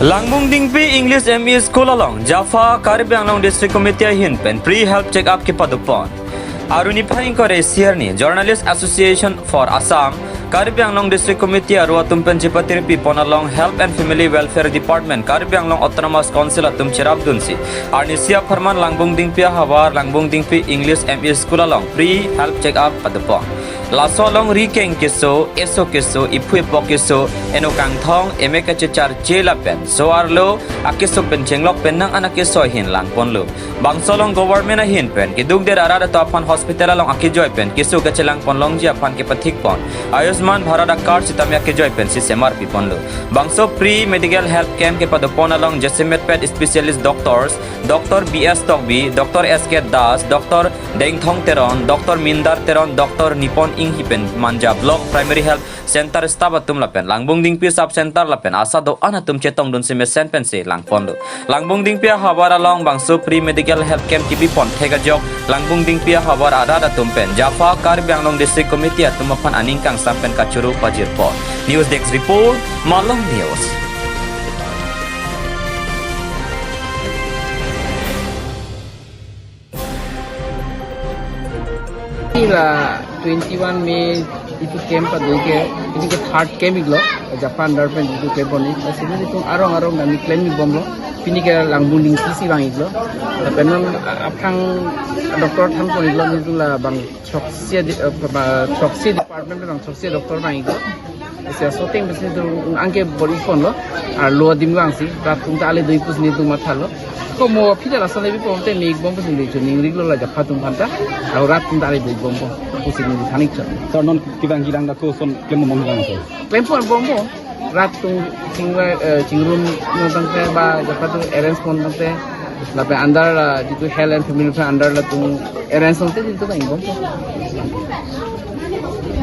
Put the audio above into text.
Langbungdingpi English ME School along Jaffa Karbi Anglong District Committee hin pen pre-help check-up ki padupon. Aruni phaing kore sierni Journalist Association for Assam Karbi Anglong District Committee arwa tumpen chipatir pi pon along Health and Family Welfare Department Karbi Anglong Autonomous Council atum cherap dunsi. Arni siap farman Langbungdingpi hawar Langbungdingpi English ME School along pre-help check-up padupon. Lasolong rikeng kiso, eso kiso, ipui pokiso, eno kangthong, emeka chechar jela pen. So arlo, akiso pen chenglok pen nang anak kiso hin langpon lo. Bangsolong government hin pen, kidug der arada to apan hospital along akejoi pen, kiso kachelang pon long ji apan ke pathik pon. Ayushman Bharata card sitami akejoi pen si semar pi pon lo. Bangso pre medical health camp ke padopon along Jesimet pet specialist doctors, Dr. BS Togbi, Dr. SK Das, Dr. Dengthong Teron, Dr. Mindar Teron, Dr. Nipon Ing hipen manja block primary health center staff atum lapen Langbungdingpi sub center lapen asa do anatum chetong dun sime sen pen se langpon lo Langbungdingpi habar along bangso pre medical health camp kibi pon thega jok Langbungdingpi habar ada tumpen Jaffa Karbi Anglong District Committee atum apan aningkang sampen kachuru pajir pon News Desk report Malang News. Ila 21 Mei itu camp pada ini ke third camp iglo Japan Darpen itu camp ni sebenarnya itu arong kami claim ni bomlo ini ke Langbungdingpi si bang iglo tapi memang apang doktor tham pun iglo itu lah bang choksi department bang choksi doktor bang iglo saya shooting mesti itu angke body phone lo lo dimgang si ratung tak ale doi pus ni tu matha lo ko mo phida la sale bi pomte ni bom pus ni chu ni riglo la japha tum phanta au ratung tak ale doi bom bom pus ni thanik cha so non kibang gilang da ko son klem mong gilang so pempon bom bom ratung cingrum no tangte ba japha tu arrange pon tangte la pe andar jitu health and family pe andar la tu arrange tangte jitu bang bom